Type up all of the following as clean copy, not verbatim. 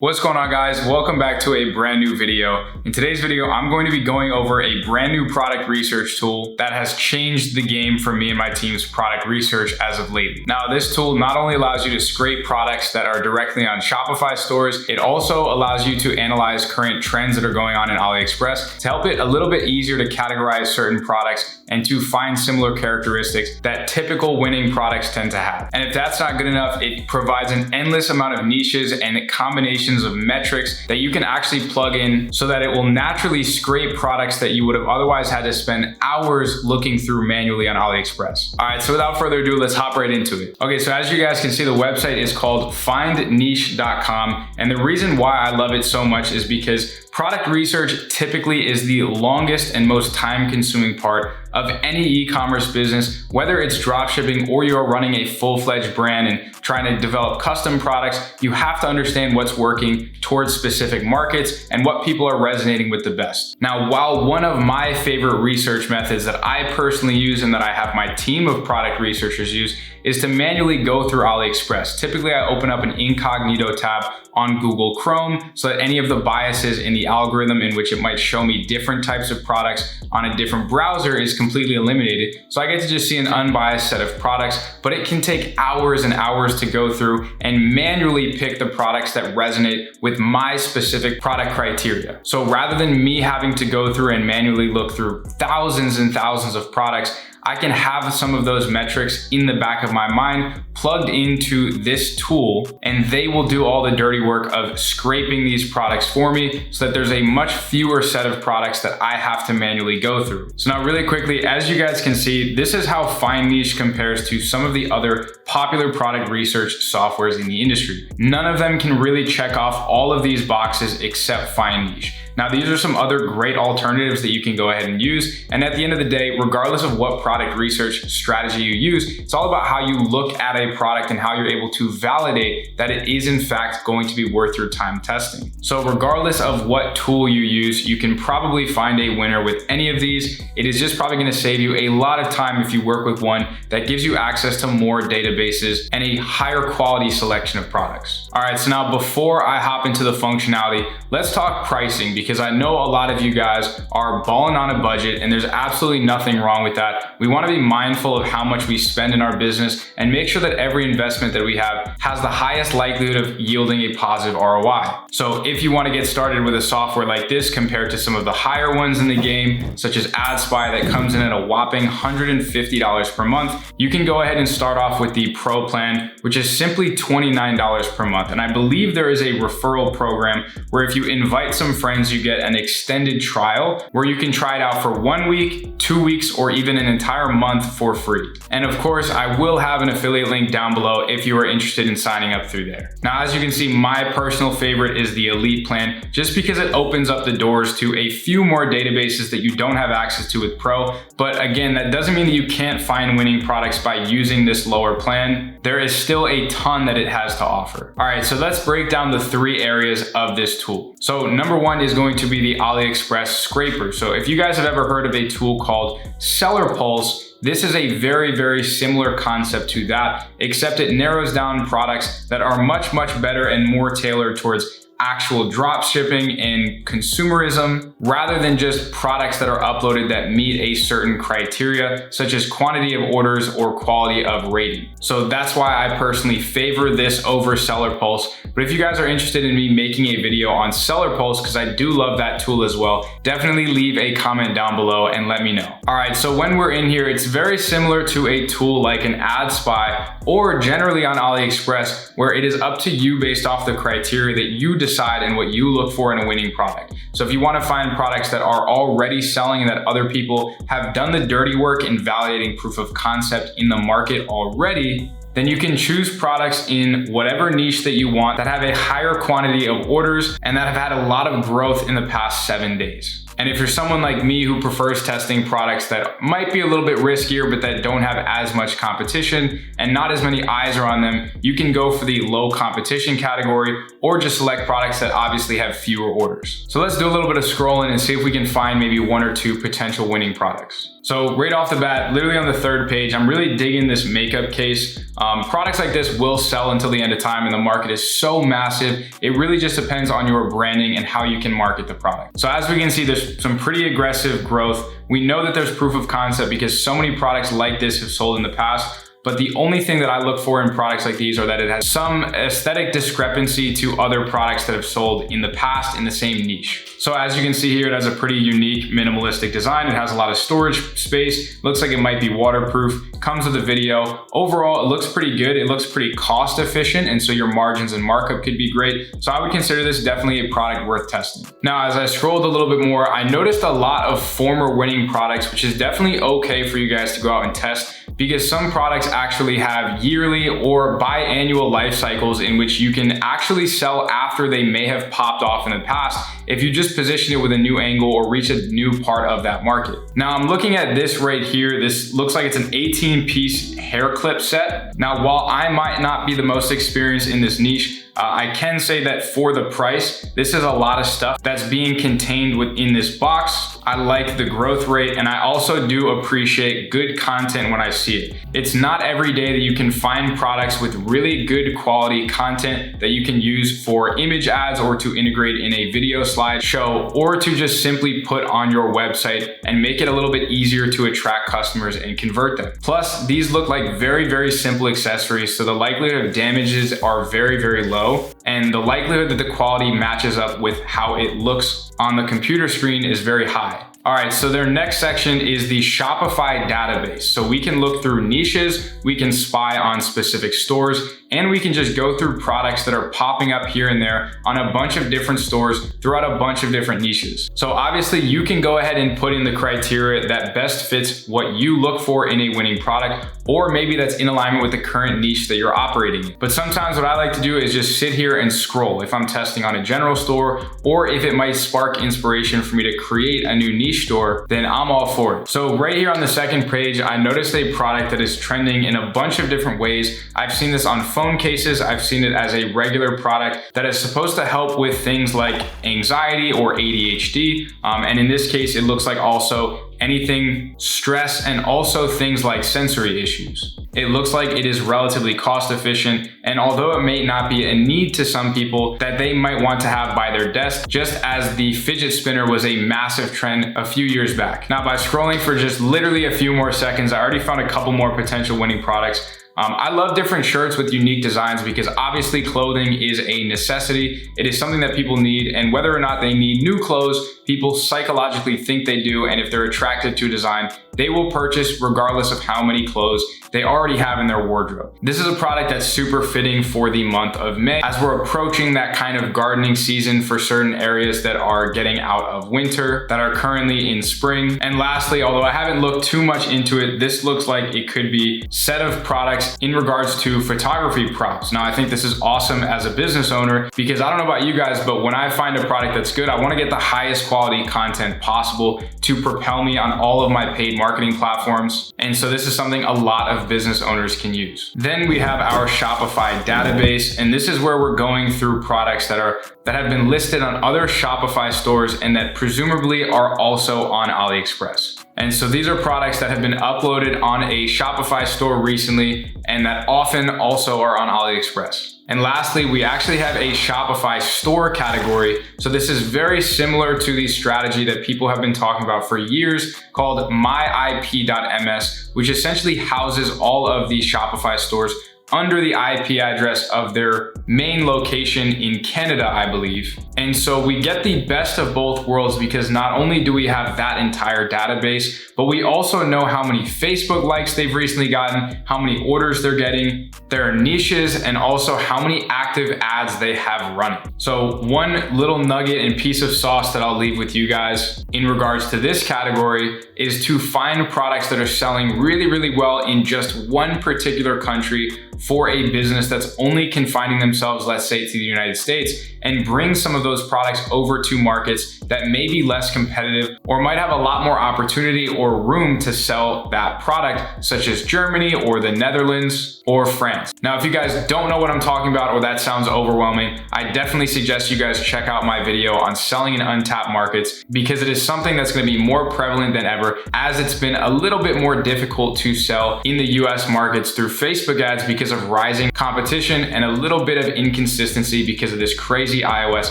What's going on, guys? Welcome back to a brand new video. In today's video, I'm going to be going over a brand new product research tool that has changed the game for me and my team's product research as of lately. Now, this tool not only allows you to scrape products that are directly on Shopify stores, it also allows you to analyze current trends that are going on in Aliexpress to help it a little bit easier to categorize certain products and to find similar characteristics that typical winning products tend to have. And if that's not good enough, it provides an endless amount of niches and combinations of metrics that you can actually plug in so that it will naturally scrape products that you would have otherwise had to spend hours looking through manually on AliExpress. All right, so without further ado, let's hop right into it. Okay, so as you guys can see, the website is called findniche.com. And the reason why I love it so much is because product research typically is the longest and most time-consuming part of any e-commerce business, whether it's dropshipping or you're running a full-fledged brand and trying to develop custom products. You have to understand what's working towards specific markets and what people are resonating with the best. Now, while one of my favorite research methods that I personally use and that I have my team of product researchers use is to manually go through AliExpress. Typically, I open up an incognito tab on Google Chrome so that any of the biases in the algorithm in which it might show me different types of products on a different browser is completely eliminated. So I get to just see an unbiased set of products, but it can take hours and hours to go through and manually pick the products that resonate with my specific product criteria. So rather than me having to go through and manually look through thousands and thousands of products, I can have some of those metrics in the back of my mind plugged into this tool, and they will do all the dirty work of scraping these products for me so that there's a much fewer set of products that I have to manually go through. So now really quickly, as you guys can see, this is how FindNiche compares to some of the other popular product research softwares in the industry. None of them can really check off all of these boxes except FindNiche. Now, these are some other great alternatives that you can go ahead and use. And at the end of the day, regardless of what product research strategy you use, it's all about how you look at a product and how you're able to validate that it is in fact going to be worth your time testing. So regardless of what tool you use, you can probably find a winner with any of these. It is just probably going to save you a lot of time if you work with one that gives you access to more databases and a higher quality selection of products. All right, so now before I hop into the functionality, let's talk pricing, because I know a lot of you guys are balling on a budget and there's absolutely nothing wrong with that. We want to be mindful of how much we spend in our business and make sure that every investment that we have has the highest likelihood of yielding a positive ROI. So if you want to get started with a software like this compared to some of the higher ones in the game, such as AdSpy that comes in at a whopping $150 per month, you can go ahead and start off with the Pro plan, which is simply $29 per month. And I believe there is a referral program where if you invite some friends, you get an extended trial where you can try it out for 1 week, 2 weeks, or even an entire month for free. And of course, I will have an affiliate link down below if you are interested in signing up through there. Now, as you can see, my personal favorite is the Elite plan, just because it opens up the doors to a few more databases that you don't have access to with Pro. But again, that doesn't mean that you can't find winning products by using this lower plan. There is still a ton that it has to offer. All right, so let's break down the 3 areas of this tool. So number 1 is going to be the Aliexpress Scraper. So if you guys have ever heard of a tool called Seller Pulse, this is a very, very similar concept to that, except it narrows down products that are much, much better and more tailored towards actual drop shipping and consumerism, rather than just products that are uploaded that meet a certain criteria, such as quantity of orders or quality of rating. So that's why I personally favor this over Seller Pulse. But if you guys are interested in me making a video on Seller Pulse, because I do love that tool as well, definitely leave a comment down below and let me know. All right, so when we're in here, it's very similar to a tool like an AdSpy or generally on AliExpress, where it is up to you based off the criteria that you decide and what you look for in a winning product. So if you want to find products that are already selling and that other people have done the dirty work in validating proof of concept in the market already, then you can choose products in whatever niche that you want that have a higher quantity of orders and that have had a lot of growth in the past 7 days. And if you're someone like me who prefers testing products that might be a little bit riskier, but that don't have as much competition and not as many eyes are on them, you can go for the low competition category or just select products that obviously have fewer orders. So let's do a little bit of scrolling and see if we can find maybe 1 or 2 potential winning products. So right off the bat, literally on the 3rd page, I'm really digging this makeup case. Products like this will sell until the end of time and the market is so massive. It really just depends on your branding and how you can market the product. So as we can see, there's some pretty aggressive growth. We know that there's proof of concept because so many products like this have sold in the past. But the only thing that I look for in products like these are that it has some aesthetic discrepancy to other products that have sold in the past in the same niche. So as you can see here, it has a pretty unique minimalistic design. It has a lot of storage space. Looks like it might be waterproof. Comes with a video. Overall, it looks pretty good. It looks pretty cost efficient. And so your margins and markup could be great. So I would consider this definitely a product worth testing. Now, as I scrolled a little bit more, I noticed a lot of former winning products, which is definitely okay for you guys to go out and test, because some products actually have yearly or biannual life cycles in which you can actually sell after they may have popped off in the past if you just position it with a new angle or reach a new part of that market. Now I'm looking at this right here. This looks like it's an 18-piece hair clip set. Now, while I might not be the most experienced in this niche, I can say that for the price, this is a lot of stuff that's being contained within this box. I like the growth rate, and I also do appreciate good content when I see it. It's not every day that you can find products with really good quality content that you can use for image ads or to integrate in a video slideshow or to just simply put on your website and make it a little bit easier to attract customers and convert them. Plus, these look like very, very simple accessories, so the likelihood of damages are very, very low. And the likelihood that the quality matches up with how it looks on the computer screen is very high. All right, so their next section is the Shopify Database. So we can look through niches, we can spy on specific stores, and we can just go through products that are popping up here and there on a bunch of different stores throughout a bunch of different niches. So obviously you can go ahead and put in the criteria that best fits what you look for in a winning product, or maybe that's in alignment with the current niche that you're operating in. But sometimes what I like to do is just sit here and scroll if I'm testing on a general store, or if it might spark inspiration for me to create a new niche store, then I'm all for it. So right here on the 2nd page, I noticed a product that is trending in a bunch of different ways. I've seen this on phone cases. I've seen it as a regular product that is supposed to help with things like anxiety or ADHD. And in this case, it looks like also anything stress and also things like sensory issues. It looks like it is relatively cost efficient, and although it may not be a need to some people that they might want to have by their desk, just as the fidget spinner was a massive trend a few years back. Now, by scrolling for just literally a few more seconds, I already found a couple more potential winning products. I love different shirts with unique designs because obviously clothing is a necessity. It is something that people need, and whether or not they need new clothes, people psychologically think they do, and if they're attracted to a design, they will purchase regardless of how many clothes they already have in their wardrobe. This is a product that's super fitting for the month of May, as we're approaching that kind of gardening season for certain areas that are getting out of winter, that are currently in spring. And lastly, although I haven't looked too much into it, this looks like it could be a set of products in regards to photography props. Now, I think this is awesome as a business owner because I don't know about you guys, but when I find a product that's good, I want to get the highest quality content possible to propel me on all of my paid marketing platforms. And so this is something a lot of business owners can use. Then we have our Shopify database, and this is where we're going through products that have been listed on other Shopify stores and that presumably are also on Aliexpress. And so these are products that have been uploaded on a Shopify store recently and that often also are on Aliexpress. And lastly, we actually have a Shopify store category. So this is very similar to the strategy that people have been talking about for years called myip.ms, which essentially houses all of the Shopify stores under the IP address of their main location in Canada, I believe. And so we get the best of both worlds because not only do we have that entire database, but we also know how many Facebook likes they've recently gotten, how many orders they're getting, their niches, and also how many active ads they have running. So one little nugget and piece of sauce that I'll leave with you guys in regards to this category is to find products that are selling really, really well in just one particular country for a business that's only confining themselves, let's say, to the United States, and bring some of those products over to markets that may be less competitive or might have a lot more opportunity or room to sell that product, such as Germany or the Netherlands or France. Now, if you guys don't know what I'm talking about or that sounds overwhelming, I definitely suggest you guys check out my video on selling in untapped markets, because it is something that's going to be more prevalent than ever, as it's been a little bit more difficult to sell in the US markets through Facebook ads because of rising competition and a little bit of inconsistency because of this crazy iOS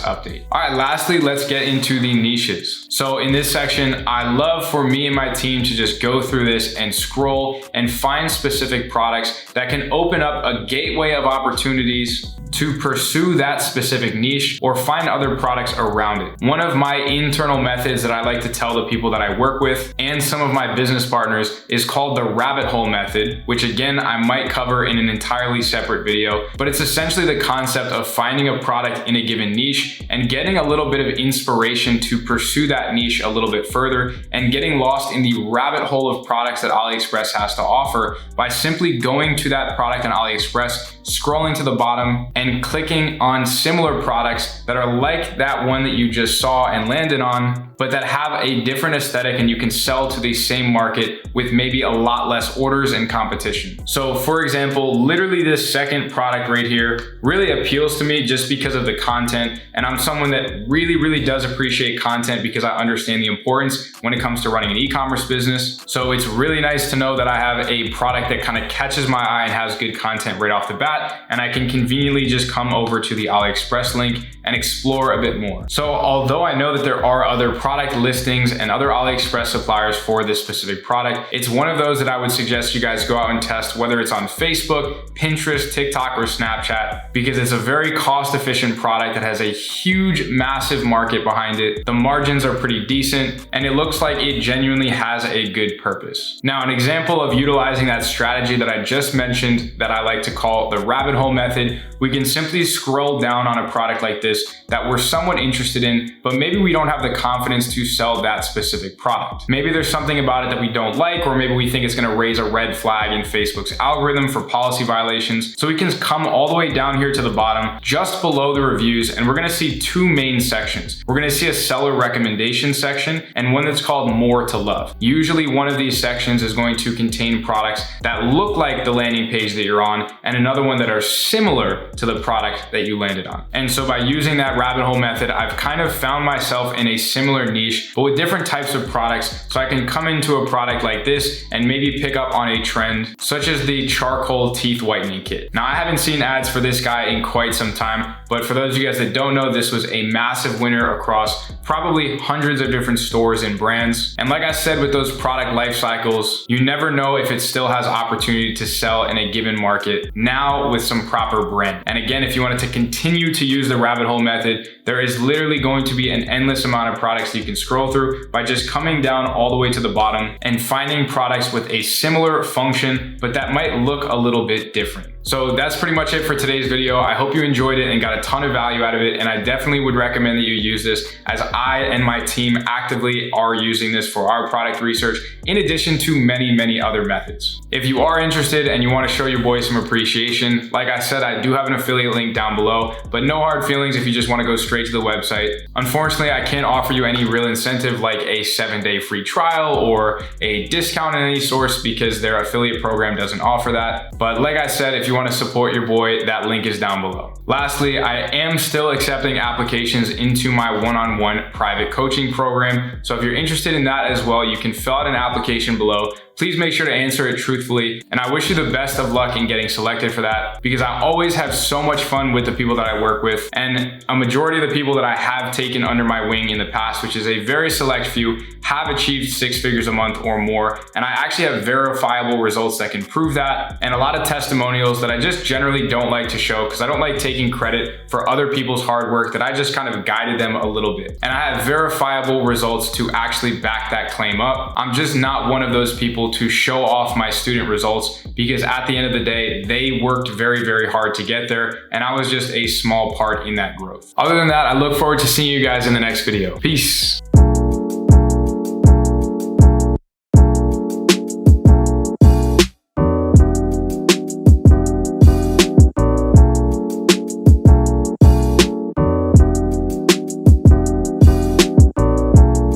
update. All right, lastly, let's get into the niches. So in this section, I love for me and my team to just go through this and scroll and find specific products that can open up a gateway of opportunities to pursue that specific niche or find other products around it. One of my internal methods that I like to tell the people that I work with and some of my business partners is called the rabbit hole method, which again, I might cover in an entirely separate video, but it's essentially the concept of finding a product in a given niche and getting a little bit of inspiration to pursue that niche a little bit further and getting lost in the rabbit hole of products that AliExpress has to offer by simply going to that product on AliExpress, scrolling to the bottom and clicking on similar products that are like that one that you just saw and landed on, but that have a different aesthetic and you can sell to the same market with maybe a lot less orders and competition. So for example, literally this second product right here really appeals to me just because of the content. And I'm someone that really does appreciate content because I understand the importance when it comes to running an e-commerce business. So it's really nice to know that I have a product that kind of catches my eye and has good content right off the bat. And I can conveniently just come over to the AliExpress link and explore a bit more. So although I know that there are other product listings and other AliExpress suppliers for this specific product, it's one of those that I would suggest you guys go out and test, whether it's on Facebook, Pinterest, TikTok, or Snapchat, because it's a very cost-efficient product that has a huge, massive market behind it. The margins are pretty decent, and it looks like it genuinely has a good purpose. Now, an example of utilizing that strategy that I just mentioned that I like to call the rabbit hole method, we can simply scroll down on a product like this that we're somewhat interested in, but maybe we don't have the confidence to sell that specific product. Maybe there's something about it that we don't like, or maybe we think it's gonna raise a red flag in Facebook's algorithm for policy violations. So we can come all the way down here to the bottom, just below the reviews, and we're gonna see two main sections. We're gonna see a seller recommendation section and one that's called More to Love. Usually one of these sections is going to contain products that look like the landing page that you're on, and another one that are similar to the product that you landed on. And so by using that rabbit hole method, I've kind of found myself in a similar niche, but with different types of products. So I can come into a product like this and maybe pick up on a trend, such as the charcoal teeth whitening kit. Now, I haven't seen ads for this guy in quite some time, but for those of you guys that don't know, this was a massive winner across probably hundreds of different stores and brands. And like I said, with those product life cycles, you never know if it still has opportunity to sell in a given market now with some proper brand. And again, if you wanted to continue to use the rabbit hole method, there is literally going to be an endless amount of products you can scroll through by just coming down all the way to the bottom and finding products with a similar function, but that might look a little bit different. So that's pretty much it for today's video. I hope you enjoyed it and got a ton of value out of it. And I definitely would recommend that you use this, as I and my team actively are using this for our product research, in addition to many other methods. If you are interested and you want to show your boy some appreciation, like I said, I do have an affiliate link down below, but no hard feelings if you just want to go straight to the website. Unfortunately, I can't offer you any real incentive like a 7-day free trial or a discount in any source, because their affiliate program doesn't offer that. But like I said, if you want to support your boy, that link is down below. Lastly, I am still accepting applications into my one-on-one private coaching program. So if you're interested in that as well, you can fill out an application below. Please make sure to answer it truthfully. And I wish you the best of luck in getting selected for that, because I always have so much fun with the people that I work with. And a majority of the people that I have taken under my wing in the past, which is a very select few, have achieved 6 figures a month or more. And I actually have verifiable results that can prove that, and a lot of testimonials that I just generally don't like to show, because I don't like taking credit for other people's hard work, that I just kind of guided them a little bit. And I have verifiable results to actually back that claim up. I'm just not one of those people to show off my student results, because at the end of the day, they worked very hard to get there, and I was just a small part in that growth. Other than that, I look forward to seeing you guys in the next video. Peace.